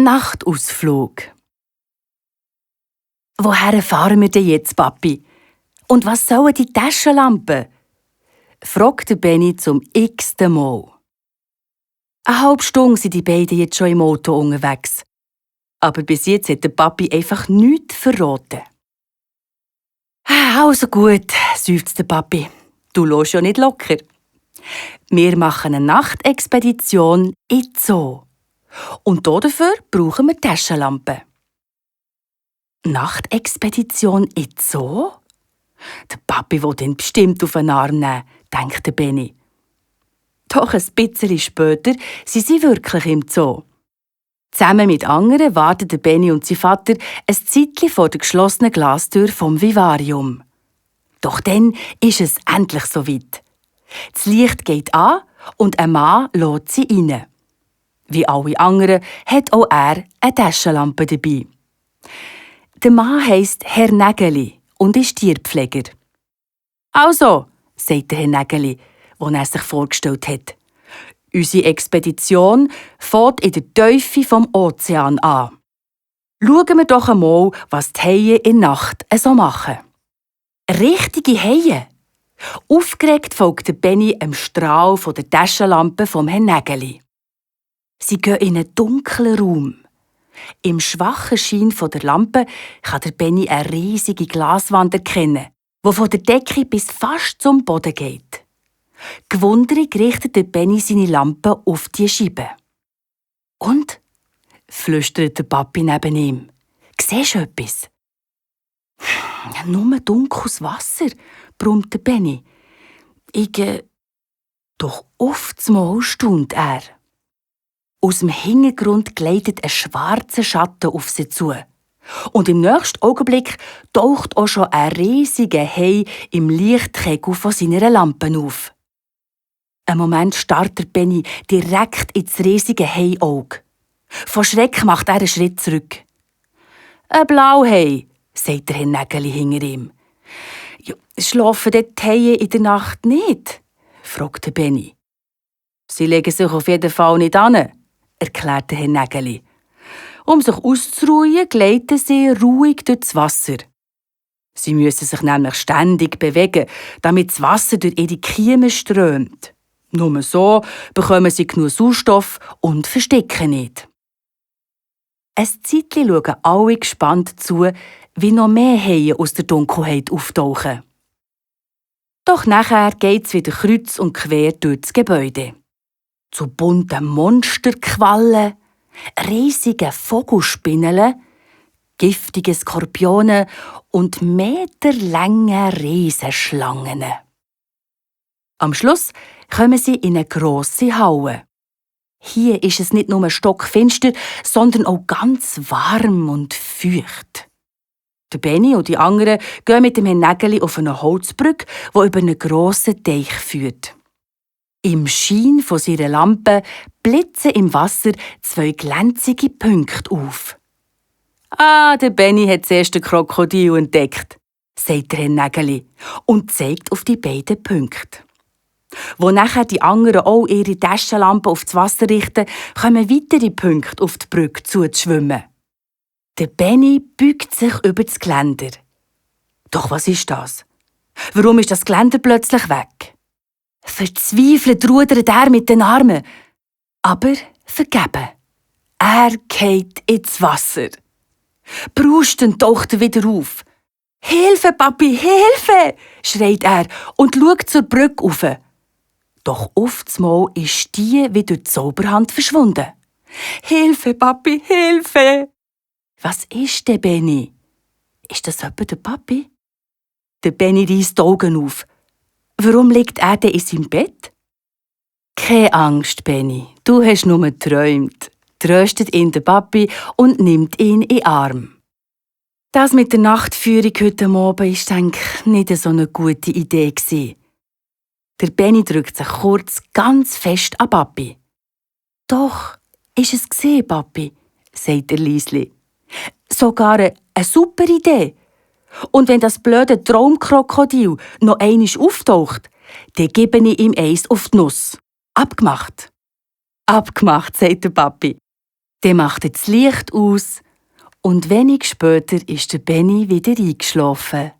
Nachtausflug. Woher fahren wir denn jetzt, Papi? Und was sollen die Taschenlampen? Fragte Benni zum x-ten Mal. Eine halbe Stunde sind die beiden jetzt schon im Auto unterwegs. Aber bis jetzt hat der Papi einfach nichts verraten. Also gut, seufzt der Papi. Du lässt ja nicht locker. Wir machen eine Nachtexpedition in den Zoo. Und dafür brauchen wir Taschenlampen. Nachtexpedition in den Zoo? Der Papi will ihn bestimmt auf den Arm nehmen, denkt der Benni. Doch ein bisschen später sind sie wirklich im Zoo. Zusammen mit anderen warten der Benni und sein Vater ein Zeitchen vor der geschlossenen Glastür vom Vivarium. Doch dann ist es endlich soweit. Das Licht geht an und ein Mann lässt sie rein. Wie alle anderen hat auch er eine Taschenlampe dabei. Der Mann heisst Herr Nägeli und ist Tierpfleger. Also, sagt der Herr Nägeli, als er sich vorgestellt hat. Unsere Expedition fährt in der Tiefe vom Ozean an. Schauen wir doch einmal, was die Haie in der Nacht so machen. Richtige Haie! Aufgeregt folgt Benni einem Strahl von der Taschenlampe vom Herrn Nägeli. Sie gehen in einen dunklen Raum. Im schwachen Schein der Lampe kann der Benni eine riesige Glaswand erkennen, die von der Decke bis fast zum Boden geht. Gewundrig richtet der Benni seine Lampe auf die Scheibe. «Und?» flüstert der Papi neben ihm. «Siehst du etwas?» «Nur dunkles Wasser», brummt der Benni. Doch oftmals staunt er. Aus dem Hintergrund gleitet ein schwarzer Schatten auf sie zu. Und im nächsten Augenblick taucht auch schon ein riesiger Hai im Lichtkegel von seiner Lampe auf. Einen Moment starrt der Benni direkt ins riesige Haiauge. Vor Schreck macht er einen Schritt zurück. «Ein Blauhai», sagt der Herr Nägeli hinter ihm. Ja, «schlafen die Haie in der Nacht nicht?» fragt der Benni. «Sie legen sich auf jeden Fall nicht an», erklärte Herr Nägeli. Um sich auszuruhen, gleiten sie ruhig durchs Wasser. Sie müssen sich nämlich ständig bewegen, damit das Wasser durch ihre Kiemen strömt. Nur so bekommen sie genug Sauerstoff und verstecken nicht. Ein Zeitchen schauen alle gespannt zu, wie noch mehr Haie aus der Dunkelheit auftauchen. Doch nachher geht's wieder kreuz und quer durch das Gebäude. Zu bunten Monsterquallen, riesigen Vogelspinnen, giftigen Skorpionen und meterlangen Riesenschlangen. Am Schluss kommen sie in eine grosse Halle. Hier ist es nicht nur stockfinster, sondern auch ganz warm und feucht. Der Benni und die anderen gehen mit dem Herrn Nägeli auf eine Holzbrücke, die über einen grossen Teich führt. Im Schein von seiner Lampe blitzen im Wasser 2 glänzige Punkte auf. «Ah, der Benni hat zuerst den Krokodil entdeckt», sagt der Herr Nägeli und zeigt auf die beiden Punkte. Wo nachher die anderen auch ihre Taschenlampen auf das Wasser richten, kommen weitere Punkte auf die Brücke zuzuschwimmen. Der Benni beugt sich über das Geländer. Doch was ist das? Warum ist das Geländer plötzlich weg? Verzweifelt rudert er mit den Armen. Aber vergeben. Er fällt ins Wasser. Brustend taucht er wieder auf. «Hilfe, Papi, Hilfe!» schreit er und schaut zur Brücke rauf. Doch oftmals ist die wie durch die Zauberhand verschwunden. «Hilfe, Papi, Hilfe!» «Was ist denn, Benni? Ist das etwa der Papi?» Der Benni reißt die Augen auf. Warum liegt er denn in seinem Bett? «Keine Angst, Benni, du hast nur geträumt», tröstet ihn der Papi und nimmt ihn in den Arm. Das mit der Nachtführung heute Abend war eigentlich nicht so eine gute Idee. Der Benni drückt sich kurz ganz fest an Papi. «Doch, ist es gesehen, Papi», sagt er leislich. «Sogar eine super Idee. Und wenn das blöde Traumkrokodil noch einmal auftaucht, dann gebe ich ihm eins auf die Nuss. Abgemacht.» «Abgemacht», sagt der Papi. Dann machte das Licht aus und wenig später ist der Benny wieder eingeschlafen.